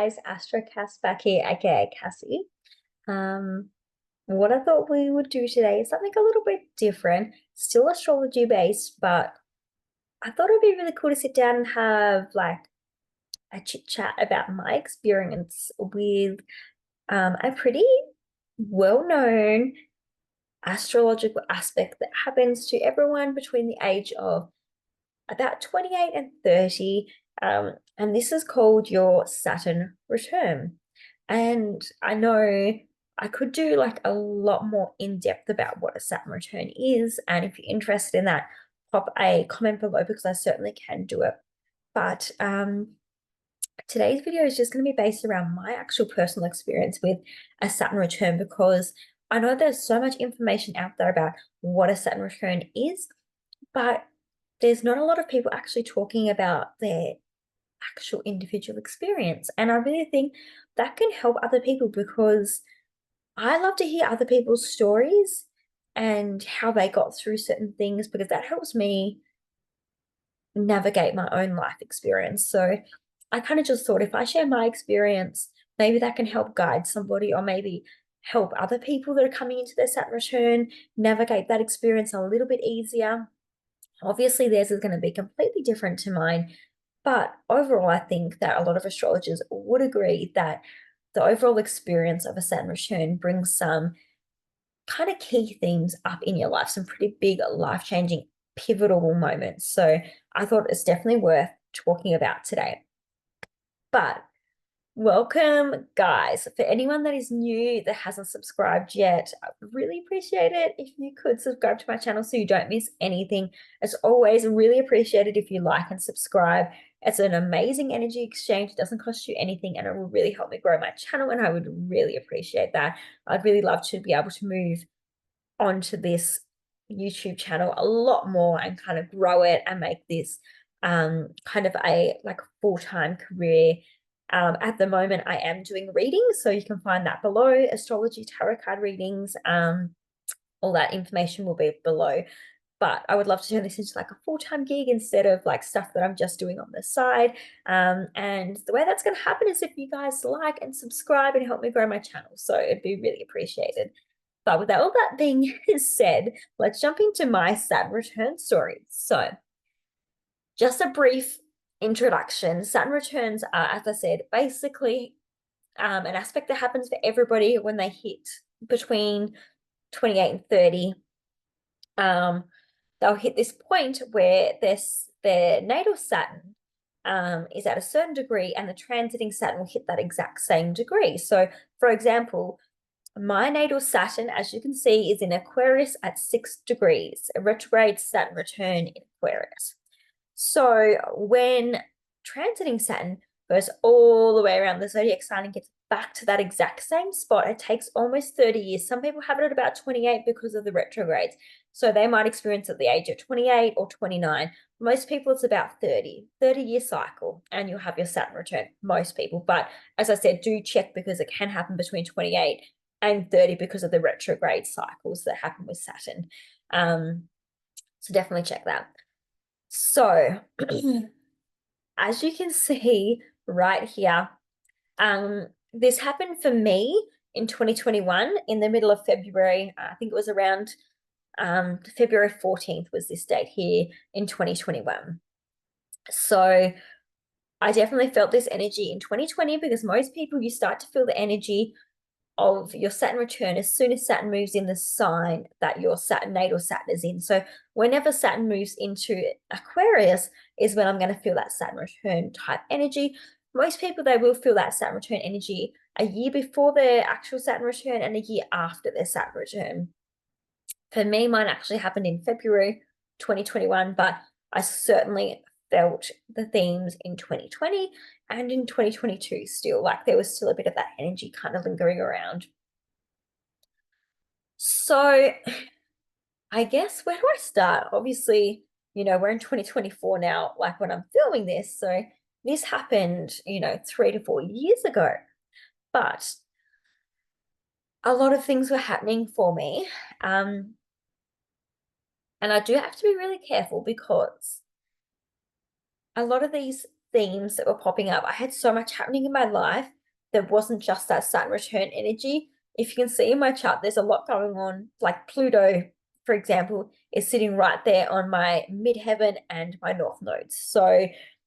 guys, AstroCass back here, aka Cassie. Um, what I thought we would do today is something a little bit different, still astrology based, but I thought it'd be really cool to sit down and have like a chit chat about my experience with a pretty well-known astrological aspect that happens to everyone between the age of about 28 and 30. And this is called your Saturn return. And I know I could do like a lot more in depth about what a Saturn return is. And if you're interested in that, pop a comment below because I certainly can do it. But today's video is just going to be based around my actual personal experience with a Saturn return because I know there's so much information out there about what a Saturn return is, but there's not a lot of people actually talking about their actual individual experience. And I really think that can help other people because I love to hear other people's stories and how they got through certain things because that helps me navigate my own life experience. So I kind of just thought if I share my experience, maybe that can help guide somebody or maybe help other people that are coming into their Saturn return navigate that experience a little bit easier. Obviously, theirs is going to be completely different to mine, but overall, I think that a lot of astrologers would agree that the overall experience of a Saturn return brings some kind of key themes up in your life, some pretty big life-changing pivotal moments. So I thought it's definitely worth talking about today. But welcome, guys. For anyone that is new that hasn't subscribed yet, I would really appreciate it if you could subscribe to my channel so you don't miss anything. As always, really appreciate it if you like and subscribe. It's an amazing energy exchange. It doesn't cost you anything and it will really help me grow my channel and I would really appreciate that. I'd really love to be able to move onto this YouTube channel a lot more and kind of grow it and make this kind of a like full-time career. At the moment, I am doing readings, so you can find that below. Astrology, tarot card readings, all that information will be below. But I would love to turn this into like a full-time gig instead of like stuff that I'm just doing on the side. And the way that's going to happen is if you guys like and subscribe and help me grow my channel. So it'd be really appreciated. But with all that being said, let's jump into my Saturn return story. So just a brief introduction. Saturn returns are, as I said, basically an aspect that happens for everybody when they hit between 28 and 30. They'll hit this point where their natal Saturn is at a certain degree and the transiting Saturn will hit that exact same degree. So, for example, my natal Saturn, as you can see, is in Aquarius at 6 degrees, a retrograde Saturn return in Aquarius. So when transiting Saturn goes all the way around the zodiac sign and gets back to that exact same spot, it takes almost 30 years. Some people have it at about 28 because of the retrogrades. So they might experience at the age of 28 or 29. Most people, it's about 30-year cycle, and you'll have your Saturn return, most people. But as I said, do check because it can happen between 28 and 30 because of the retrograde cycles that happen with Saturn. So definitely check that. So as you can see right here, this happened for me in 2021 in the middle of February. I think it was around February 14th was this date here in 2021. So I definitely felt this energy in 2020 because most people, you start to feel the energy of your Saturn return as soon as Saturn moves in the sign that your Saturn natal Saturn is in. So whenever Saturn moves into Aquarius is when I'm going to feel that Saturn return type energy. Most people, they will feel that Saturn return energy a year before their actual Saturn return and a year after their Saturn return. For me, mine actually happened in February 2021, but I certainly felt the themes in 2020 and in 2022 still. Like there was still a bit of that energy kind of lingering around. So I guess where do I start? Obviously, we're in 2024 now, like when I'm filming this. So this happened, 3 to 4 years ago. But a lot of things were happening for me. And I do have to be really careful because a lot of these themes that were popping up. I had so much happening in my life that wasn't just that Saturn return energy. If you can see in my chart, there's a lot going on. Like Pluto, for example, is sitting right there on my midheaven and my north nodes. So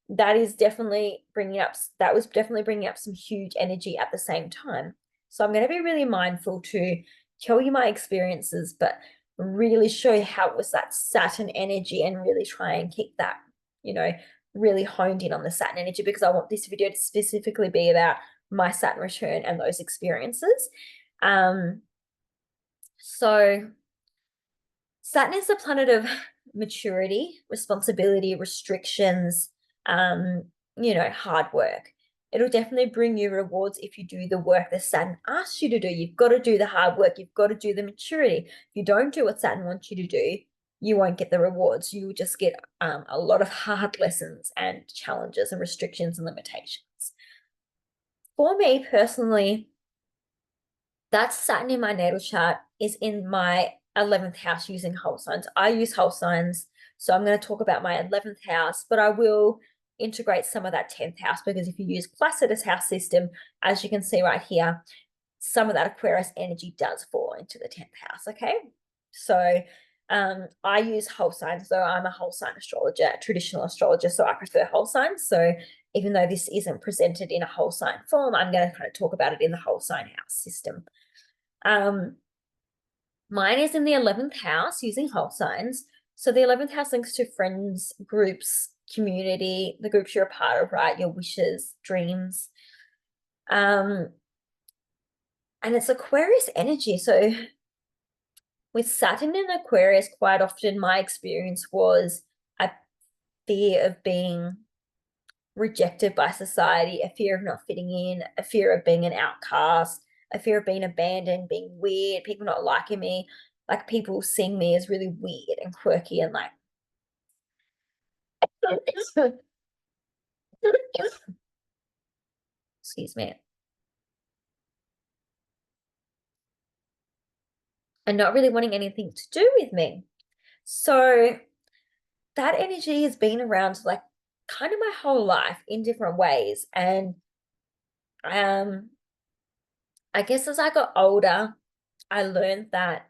that is definitely that was definitely bringing up some huge energy at the same time. So I'm going to be really mindful to tell you my experiences, but really show you how it was that Saturn energy and really try and keep that, really honed in on the Saturn energy, because I want this video to specifically be about my Saturn return and those experiences. So Saturn is the planet of maturity, responsibility, restrictions, hard work. It'll definitely bring you rewards if you do the work that Saturn asks you to do. You've got to do the hard work. You've got to do the maturity. If you don't do what Saturn wants you to do, you won't get the rewards. You will just get a lot of hard lessons and challenges and restrictions and limitations. For me personally, that Saturn in my natal chart is in my 11th house using whole signs. I use whole signs, so I'm going to talk about my 11th house, but I will integrate some of that 10th house, because if you use Placidus house system, as you can see right here, some of that Aquarius energy does fall into the 10th house, okay? So I use whole signs, so I'm a whole sign astrologer, a traditional astrologer, so I prefer whole signs. So even though this isn't presented in a whole sign form, I'm going to kind of talk about it in the whole sign house system. Mine is in the 11th house using whole signs. So the 11th house links to friends, groups, community, the groups you're a part of, right? Your wishes, dreams. And it's Aquarius energy. So with Saturn in Aquarius, quite often my experience was a fear of being rejected by society, a fear of not fitting in, a fear of being an outcast, a fear of being abandoned, being weird, people not liking me, like people seeing me as really weird and quirky and like excuse me, and not really wanting anything to do with me. So that energy has been around like kind of my whole life in different ways. And I guess as I got older, I learned that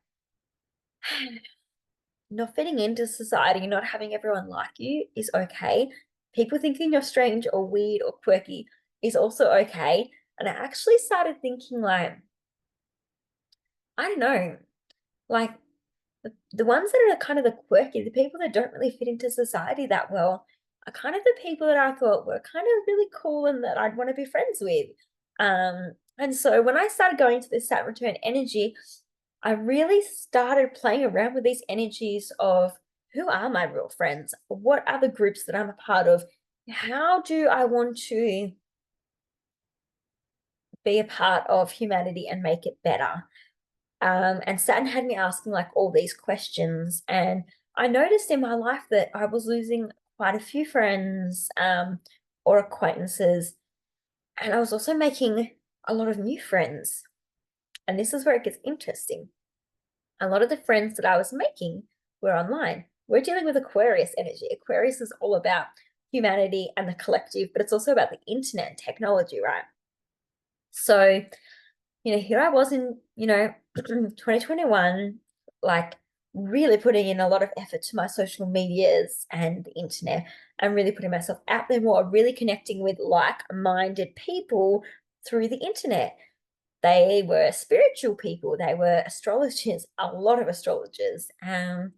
not fitting into society, not having everyone like you is okay. People thinking you're strange or weird or quirky is also okay. And I actually started thinking like, I don't know, like the ones that are kind of the quirky, the people that don't really fit into society that well, are kind of the people that I thought were kind of really cool and that I'd want to be friends with. And so when I started going to this Saturn return energy, I really started playing around with these energies of who are my real friends? What are the groups that I'm a part of? How do I want to be a part of humanity and make it better? And Saturn had me asking like all these questions. And I noticed in my life that I was losing quite a few friends or acquaintances. And I was also making a lot of new friends. And this is where it gets interesting. A lot of the friends that I was making were online. We're dealing with Aquarius energy. Aquarius is all about humanity and the collective, but it's also about the internet and technology, right? So, here I was in, 2021, like really putting in a lot of effort to my social medias and the internet and really putting myself out there more, really connecting with like-minded people through the internet. They were spiritual people. They were astrologers, a lot of astrologers, and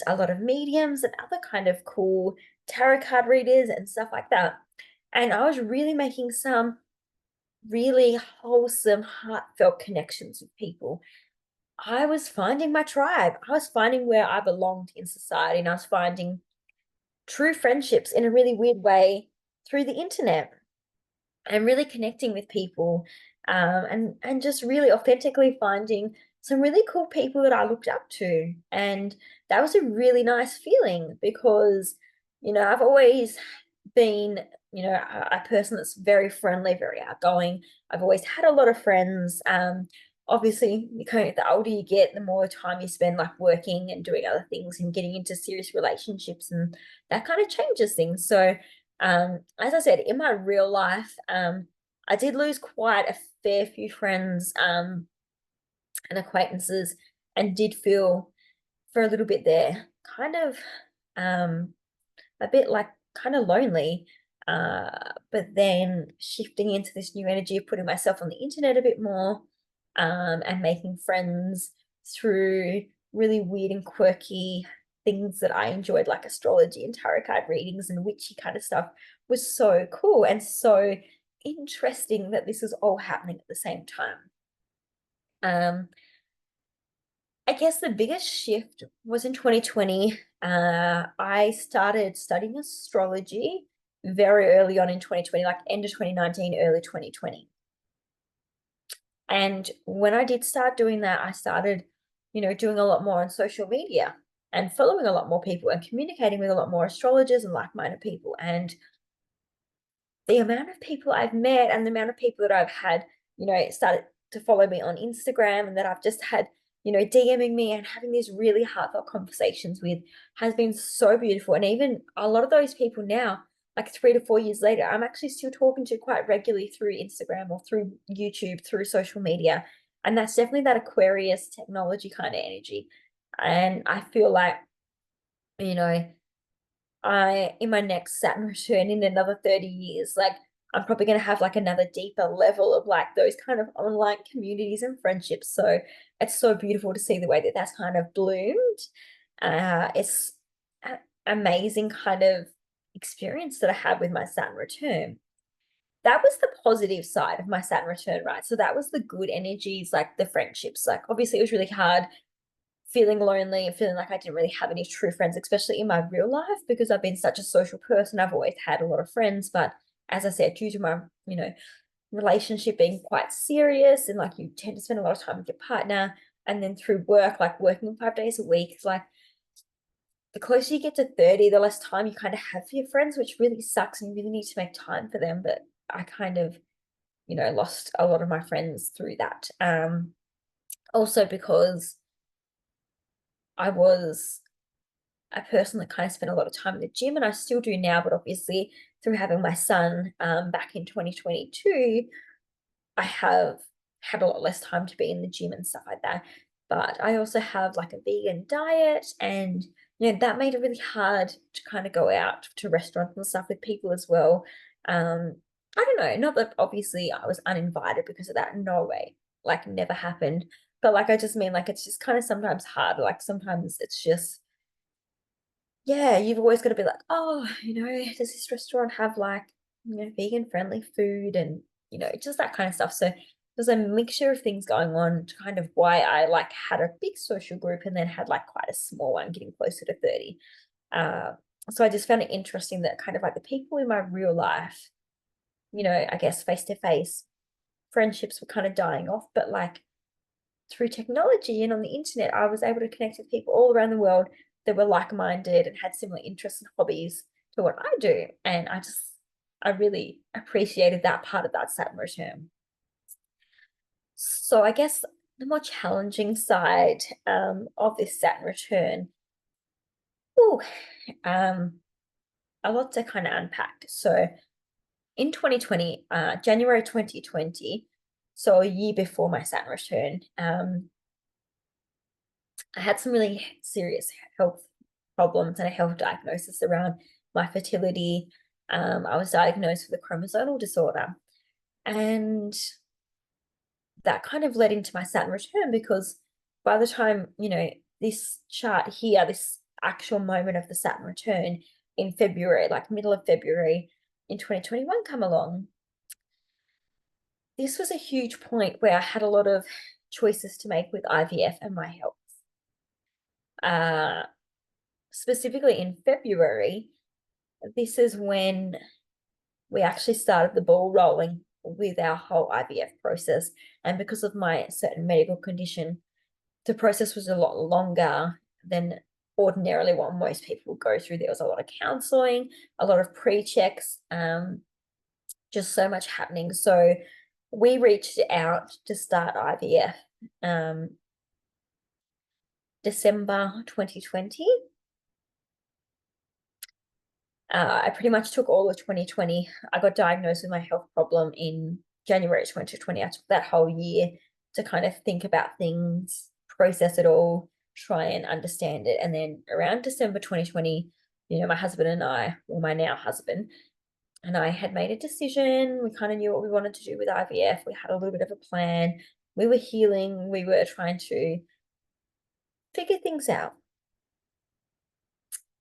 a lot of mediums and other kind of cool tarot card readers and stuff like that. And I was really making some really wholesome, heartfelt connections with people. I was finding my tribe. I was finding where I belonged in society, and I was finding true friendships in a really weird way through the internet and really connecting with people, and just really authentically finding some really cool people that I looked up to. And that was a really nice feeling because, I've always been, a person that's very friendly, very outgoing. I've always had a lot of friends. Obviously, the older you get, the more time you spend like working and doing other things and getting into serious relationships, and that kind of changes things. So As I said, in my real life, I did lose quite a fair few friends and acquaintances, and did feel for a little bit there kind of um, a bit like kind of lonely. But then shifting into this new energy of putting myself on the internet a bit more, and making friends through really weird and quirky things that I enjoyed, like astrology and tarot card readings and witchy kind of stuff, was so cool and so interesting that this is all happening at the same time. Um, I guess the biggest shift was in 2020. I started studying astrology very early on in 2020, like end of 2019, early 2020. And when I did start doing that, I started, doing a lot more on social media and following a lot more people and communicating with a lot more astrologers and like-minded people. And the amount of people I've met and the amount of people that I've had, started to follow me on Instagram, and that I've just had, DMing me and having these really heartfelt conversations with, has been so beautiful. And even a lot of those people now, like 3 to 4 years later, I'm actually still talking to quite regularly through Instagram or through YouTube, through social media. And that's definitely that Aquarius technology kind of energy. And I feel like, you know, in my next Saturn return in another 30 years, like I'm probably going to have like another deeper level of like those kind of online communities and friendships. So it's so beautiful to see the way that that's kind of bloomed. It's an amazing kind of experience that I had with my Saturn return. That was the positive side of my Saturn return, right? So that was the good energies, like the friendships. Like obviously it was really hard feeling lonely and feeling like I didn't really have any true friends, especially in my real life, because I've been such a social person. I've always had a lot of friends, but as I said, due to my, relationship being quite serious, and like you tend to spend a lot of time with your partner, and then through work, like working 5 days a week, it's like the closer you get to 30, the less time you kind of have for your friends, which really sucks, and you really need to make time for them. But I kind of, lost a lot of my friends through that. Also because I was a person that kind of spent a lot of time in the gym, and I still do now, but obviously through having my son back in 2022, I have had a lot less time to be in the gym and stuff like that. But I also have like a vegan diet, and that made it really hard to kind of go out to restaurants and stuff with people as well. I don't know, not that obviously I was uninvited because of that. No way, like never happened. But like I just mean like it's just kind of sometimes hard. Like sometimes it's just, yeah, you've always got to be like, oh, does this restaurant have like, vegan friendly food, and, just that kind of stuff. So there's a mixture of things going on to kind of why I like had a big social group and then had like quite a small one getting closer to 30. Uh, so I just found it interesting that kind of like the people in my real life, I guess face to face friendships were kind of dying off, but like through technology and on the internet, I was able to connect with people all around the world that were like-minded and had similar interests and hobbies to what I do. And I really appreciated that part of that Saturn return. So I guess the more challenging side of this Saturn return, ooh, um, a lot to kind of unpack. So in 2020, January 2020, so a year before my Saturn return, I had some really serious health problems and a health diagnosis around my fertility. I was diagnosed with a chromosomal disorder. And that kind of led into my Saturn return, because by the time, this chart here, this actual moment of the Saturn return in February, like middle of February in 2021 come along, this was a huge point where I had a lot of choices to make with IVF and my health. Uh, Specifically in February, this is when we actually started the ball rolling with our whole IVF process. And because of my certain medical condition, the process was a lot longer than ordinarily what most people go through. There was a lot of counseling, a lot of pre-checks, just so much happening. So we reached out to start IVF December 2020. I pretty much took all of 2020. I got diagnosed with my health problem in January 2020. I took that whole year to kind of think about things, process it all, try and understand it. And then around December 2020, my husband and I, well, my now husband, and I had made a decision. We kind of knew what we wanted to do with IVF. We had a little bit of a plan. We were healing. We were trying to figure things out.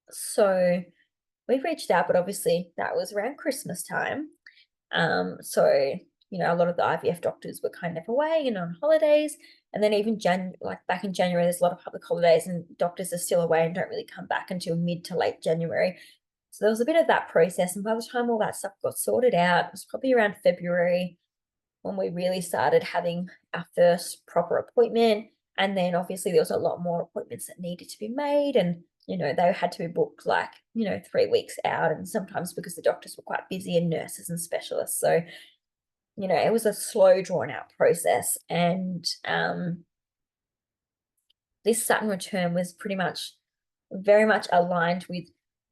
So we reached out, but obviously that was around Christmas time. So a lot of the IVF doctors were kind of away and on holidays. And then even like back in January, there's a lot of public holidays and doctors are still away and don't really come back until mid to late January. So there was a bit of that process. And by the time all that stuff got sorted out, it was probably around February when we really started having our first proper appointment. And then obviously there was a lot more appointments that needed to be made. And, they had to be booked like, 3 weeks out. And sometimes because the doctors were quite busy and nurses and specialists. So, it was a slow, drawn out process. And this Saturn return was very much aligned with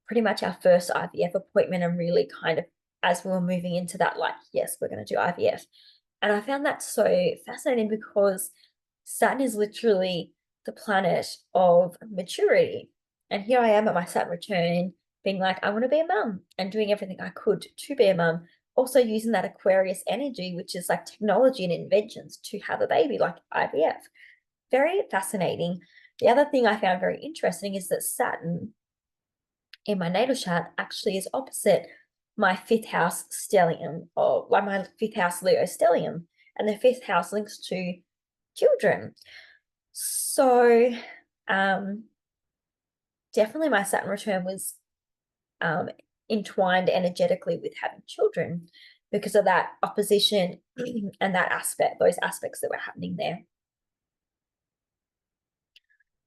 pretty much our first IVF appointment and really kind of as we were moving into that, like, yes, we're going to do IVF. And I found that so fascinating because Saturn is literally the planet of maturity. And here I am at my Saturn return, being like, I want to be a mum and doing everything I could to be a mum. Also using that Aquarius energy, which is like technology and inventions to have a baby, like IVF. Very fascinating. The other thing I found very interesting is that Saturn in my natal chart actually is opposite my fifth house stellium, or like my fifth house Leo stellium, and the fifth house links to children. So definitely my Saturn return was entwined energetically with having children because of that opposition and those aspects that were happening there.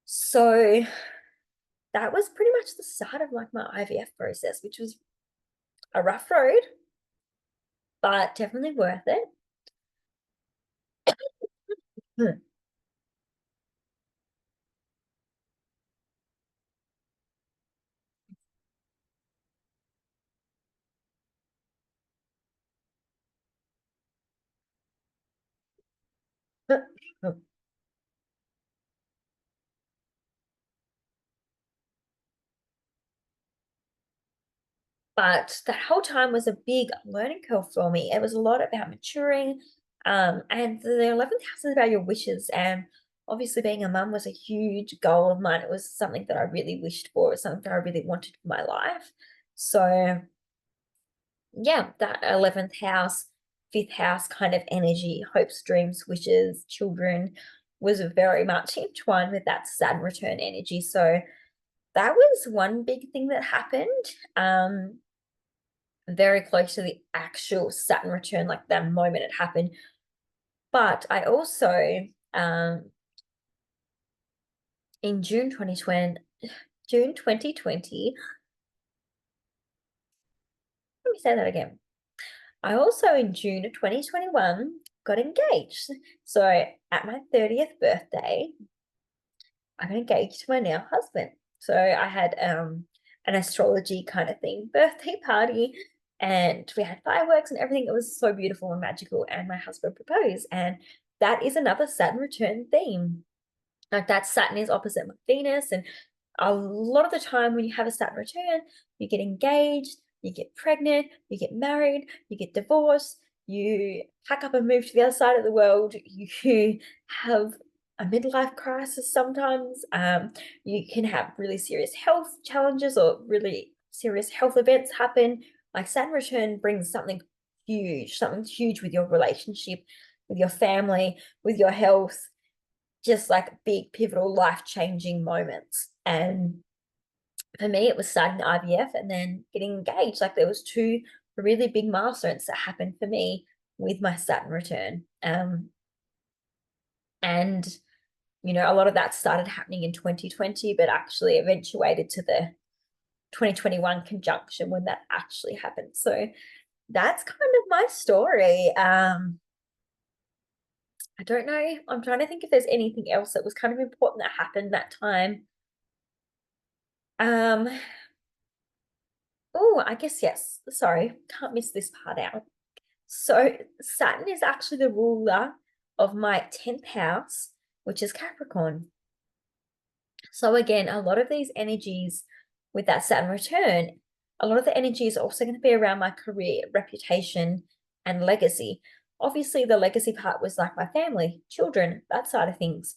So that was pretty much the start of like my IVF process, which was a rough road, but definitely worth it. But that whole time was a big learning curve for me. It was a lot about maturing. And the 11th house is about your wishes. And obviously, being a mum was a huge goal of mine. It was something that I really wished for, it was something that I really wanted for my life. So, yeah, that 11th house, fifth house kind of energy, hopes, dreams, wishes, children was very much entwined with that Saturn return energy. So, that was one big thing that happened. Very close to the actual Saturn return, like that moment it happened. But I also, in June 2020, let me say that again. I also, in June of 2021, got engaged. So at my 30th birthday, I got engaged to my now husband. So I had an astrology kind of thing birthday party, and we had fireworks and everything. It was so beautiful and magical. And my husband proposed, and that is another Saturn return theme. Like that Saturn is opposite Venus, and a lot of the time when you have a Saturn return, you get engaged, you get pregnant, you get married, you get divorced, you pack up and move to the other side of the world, you have a midlife crisis sometimes. You can have really serious health challenges or really serious health events happen. Like Saturn return brings something huge with your relationship, with your family, with your health, just like big, pivotal, life-changing moments. And for me, it was starting IVF and then getting engaged. Like there was two really big milestones that happened for me with my Saturn return. And a lot of that started happening in 2020, but actually eventuated to the 2021 conjunction when that actually happened. So that's kind of my story. I don't know. I'm trying to think if there's anything else that was kind of important that happened that time. Oh, I guess yes. Sorry, can't miss this part out. So Saturn is actually the ruler of my 10th house, which is Capricorn. So again, a lot of these energies with that Saturn return, a lot of the energy is also going to be around my career, reputation, and legacy. Obviously, the legacy part was like my family, children, that side of things.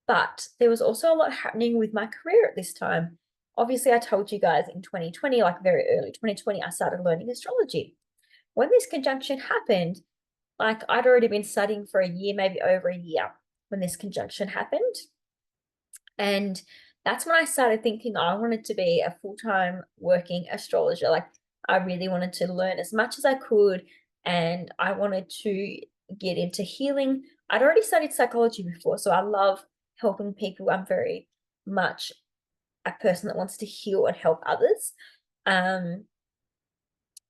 But there was also a lot happening with my career at this time. Obviously, I told you guys in 2020, like very early 2020, I started learning astrology. When this conjunction happened, like I'd already been studying for a year, maybe over a year when this conjunction happened. And that's when I started thinking I wanted to be a full-time working astrologer. Like I really wanted to learn as much as I could, and I wanted to get into healing. I'd already studied psychology before, so I love helping people. I'm very much a person that wants to heal and help others. Um,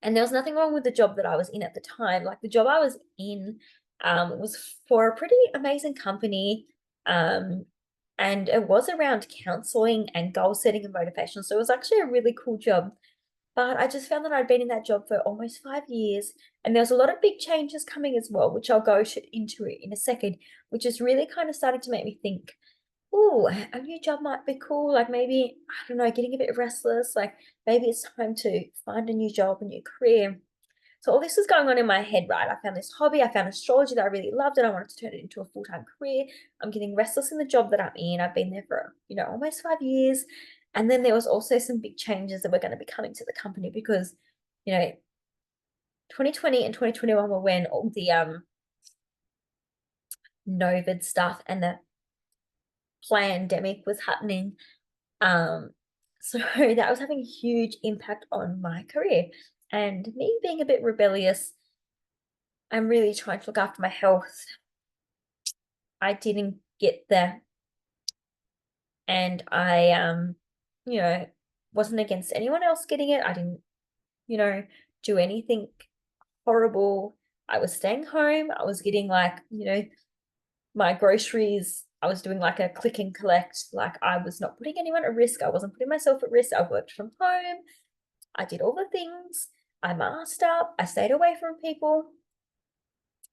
and there was nothing wrong with the job that I was in at the time. Like the job I was in was for a pretty amazing company. Um, and it was around counseling and goal setting and motivation. So it was actually a really cool job. But I just found that I'd been in that job for almost 5 years. And there was a lot of big changes coming as well, which I'll go into it in a second, which is really kind of starting to make me think, oh, a new job might be cool. Like maybe, I don't know, getting a bit restless. Like maybe it's time to find a new job, a new career. So all this was going on in my head, right? I found this hobby, I found astrology that I really loved, and I wanted to turn it into a full-time career. I'm getting restless in the job that I'm in. I've been there for, almost 5 years. And then there was also some big changes that were going to be coming to the company because, you know, 2020 and 2021 were when all the Novid stuff and the pandemic was happening. Um, so that was having a huge impact on my career. And me being a bit rebellious, I'm really trying to look after my health. I didn't get there. And I wasn't against anyone else getting it. I didn't, do anything horrible. I was staying home. I was getting like, my groceries. I was doing like a click and collect. Like I was not putting anyone at risk. I wasn't putting myself at risk. I worked from home. I did all the things. I masked up. I stayed away from people.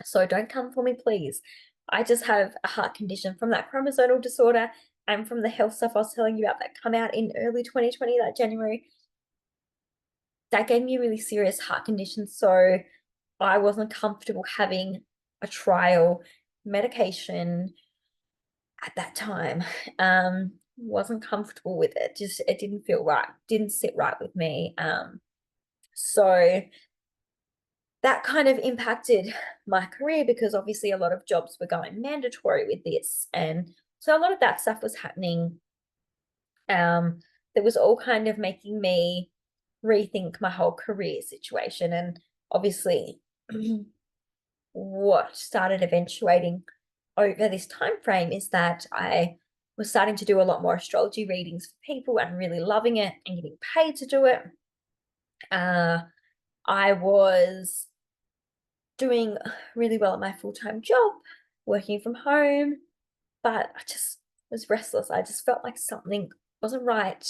So don't come for me, please. I just have a heart condition from that chromosomal disorder and from the health stuff I was telling you about that come out in early 2020, that January. That gave me a really serious heart condition. So I wasn't comfortable having a trial medication at that time. Wasn't comfortable with it. Just it didn't feel right, didn't sit right with me. So that kind of impacted my career because obviously a lot of jobs were going mandatory with this. And so a lot of that stuff was happening. That was all kind of making me rethink my whole career situation. And obviously what started eventuating over this time frame is that I was starting to do a lot more astrology readings for people and really loving it and getting paid to do it. I was doing really well at my full-time job, working from home, but I just was restless. I just felt like something wasn't right.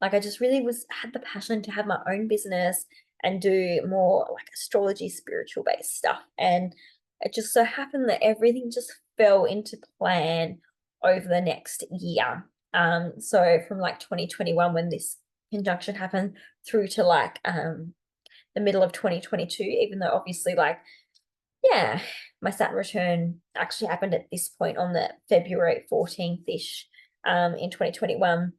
Like I just really had the passion to have my own business and do more like astrology, spiritual based stuff. And it just so happened that everything just fell into plan over the next year. So from like 2021 when this conjunction happened through to like the middle of 2022, even though obviously like yeah, my Saturn return actually happened at this point on the February 14th-ish in 2021.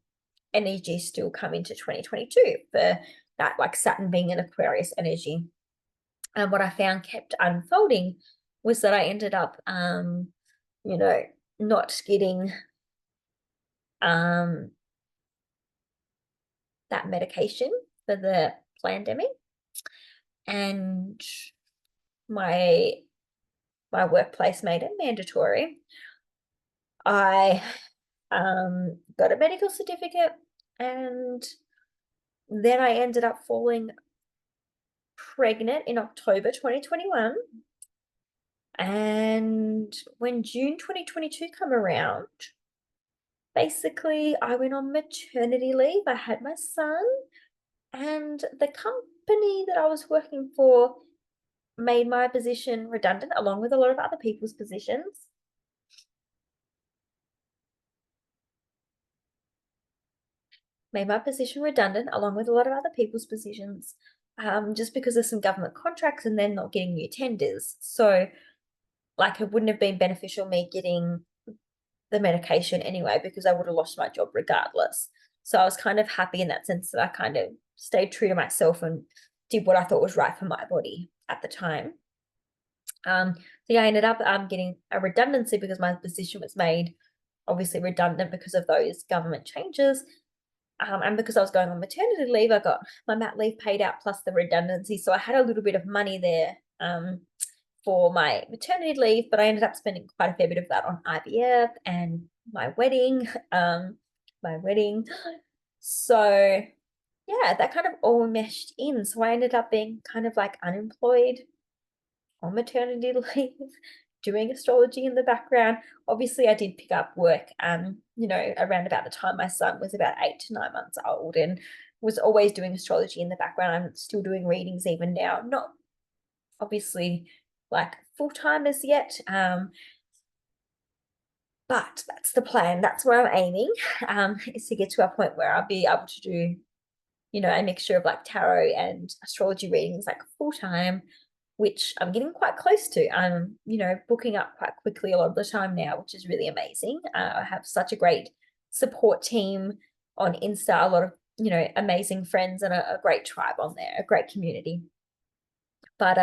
Energy still come into 2022 for that like Saturn being an Aquarius energy. And what I found kept unfolding was that I ended up you know, not getting um that medication for the pandemic. And my workplace made it mandatory. I got a medical certificate, and then I ended up falling pregnant in October 2021. And when June 2022 come around, basically I went on maternity leave. I had my son, And the company that I was working for made my position redundant along with a lot of other people's positions. Made my position redundant along with a lot of other people's positions, just because of some government contracts and then not getting new tenders. So, like, it wouldn't have been beneficial me getting the medication anyway because I would have lost my job regardless. So I was kind of happy in that sense that I kind of stayed true to myself and did what I thought was right for my body at the time. So yeah, I ended up getting a redundancy because my position was made obviously redundant because of those government changes. And because I was going on maternity leave, I got my mat leave paid out plus the redundancy. So I had a little bit of money there for my maternity leave, but I ended up spending quite a fair bit of that on IVF and my wedding. My wedding. So yeah, that kind of all meshed in. So I ended up being kind of like unemployed on maternity leave, doing astrology in the background. Obviously, I did pick up work, around about the time my son was about 8 to 9 months old, and was always doing astrology in the background. I'm still doing readings even now, not obviously like full time as yet. But that's the plan. That's where I'm aiming, is to get to a point where I'll be able to do, a mixture of like tarot and astrology readings like full time, which I'm getting quite close to. I'm, booking up quite quickly a lot of the time now, which is really amazing. I have such a great support team on Insta, a lot of, amazing friends and a great tribe on there, a great community. But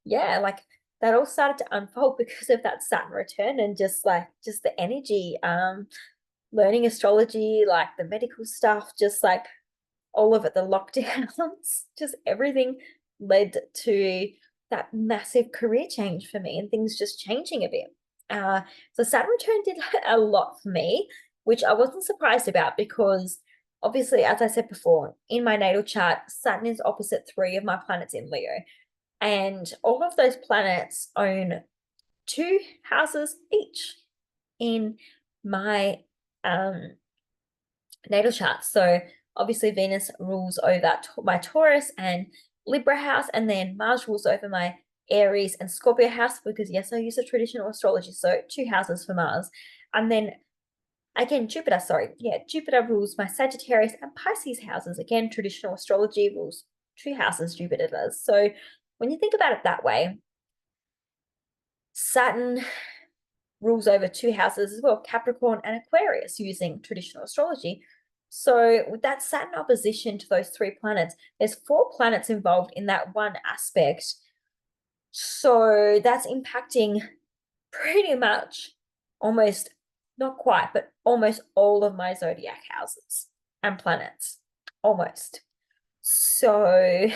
yeah, like that all started to unfold because of that Saturn return and just the energy, learning astrology, like the medical stuff, just like all of it, the lockdowns, just everything led to that massive career change for me and things just changing a bit. So Saturn return did a lot for me, which I wasn't surprised about because obviously, as I said before, in my natal chart, Saturn is opposite three of my planets in Leo. And all of those planets own two houses each in my natal chart. So obviously Venus rules over my Taurus and Libra house, and then Mars rules over my Aries and Scorpio house because yes, I use a traditional astrology, so two houses for Mars. And then again, Jupiter rules my Sagittarius and Pisces houses. Again, traditional astrology rules two houses, Jupiter does. So when you think about it that way, Saturn rules over two houses as well, Capricorn and Aquarius, using traditional astrology. So with that Saturn opposition to those three planets, there's four planets involved in that one aspect. So that's impacting pretty much almost, not quite, but almost all of my zodiac houses and planets. Almost. So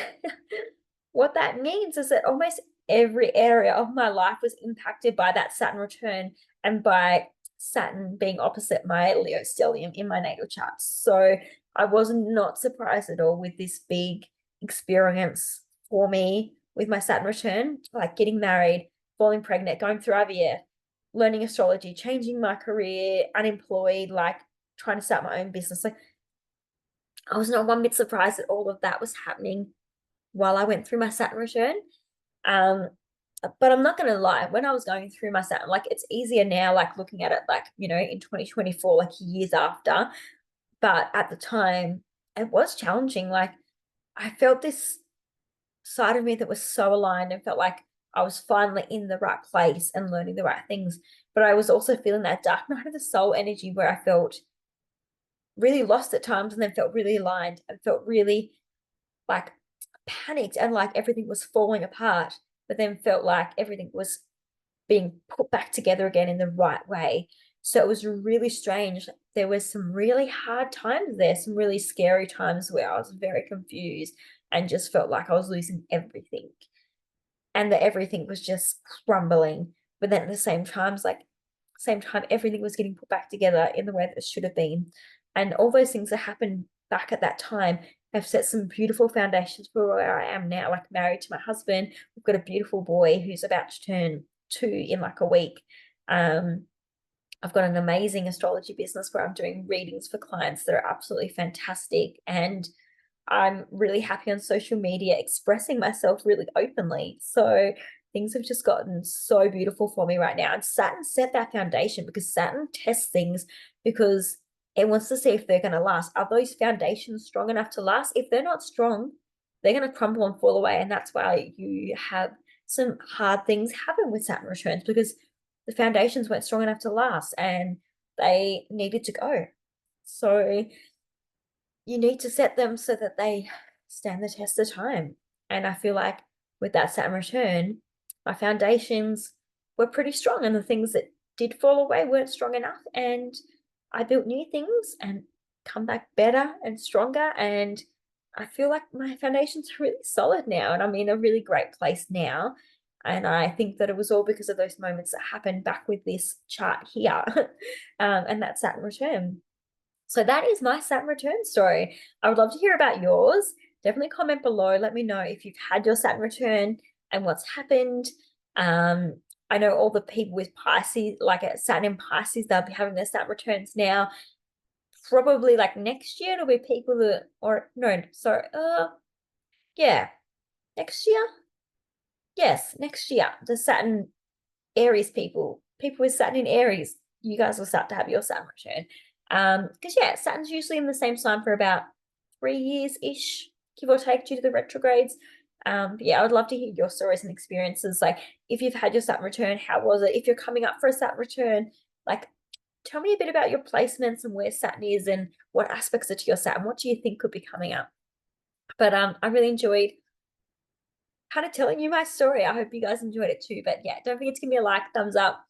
what that means is that almost every area of my life was impacted by that Saturn return and by Saturn being opposite my Leo stellium in my natal chart. So I was not surprised at all with this big experience for me with my Saturn return, like getting married, falling pregnant, going through IVF, learning astrology, changing my career, unemployed, like trying to start my own business. Like I was not one bit surprised that all of that was happening while I went through my Saturn return. Um, but I'm not gonna lie, when I was going through my Saturn, like it's easier now, like looking at it like, in 2024, like years after. But at the time, it was challenging. Like I felt this side of me that was so aligned and felt like I was finally in the right place and learning the right things. But I was also feeling that dark night of the soul energy where I felt really lost at times and then felt really aligned and felt really like panicked and like everything was falling apart, but then felt like everything was being put back together again in the right way. So it was really strange. There was some really hard times there, some really scary times where I was very confused and just felt like I was losing everything and that everything was just crumbling. But then at the same time, everything was getting put back together in the way that it should have been. And all those things that happened back at that time have set some beautiful foundations for where I am now, like married to my husband. We've got a beautiful boy who's about to turn 2 in like a week. I've got an amazing astrology business where I'm doing readings for clients that are absolutely fantastic. And I'm really happy on social media expressing myself really openly. So things have just gotten so beautiful for me right now. And Saturn set that foundation because Saturn tests things because it wants to see if they're going to last. Are those foundations strong enough to last? If they're not strong, they're going to crumble and fall away. And that's why you have some hard things happen with Saturn returns because the foundations weren't strong enough to last and they needed to go. So you need to set them so that they stand the test of time. And I feel like with that Saturn return, my foundations were pretty strong, and the things that did fall away weren't strong enough. And I built new things and come back better and stronger. And I feel like my foundations are really solid now, and I'm in a really great place now. And I think that it was all because of those moments that happened back with this chart here, and that Saturn return. So that is my Saturn return story. I would love to hear about yours. Definitely comment below. Let me know if you've had your Saturn return and what's happened. I know all the people with Pisces, like at Saturn in Pisces, they'll be having their Saturn returns now. Probably like next year, it'll be people that, or no, sorry, yeah, next year. Yes, next year. The Saturn Aries people with Saturn in Aries, you guys will start to have your Saturn return. Because yeah, Saturn's usually in the same sign for about 3 years-ish, give or take, due to the retrogrades. But yeah, I would love to hear your stories and experiences. Like if you've had your Saturn return, how was it? If you're coming up for a Saturn return, like tell me a bit about your placements and where Saturn is and what aspects are to your Saturn. What do you think could be coming up? But I really enjoyed kind of telling you my story. I hope you guys enjoyed it too. But yeah, don't forget to give me a like, thumbs up.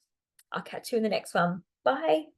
I'll catch you in the next one. Bye.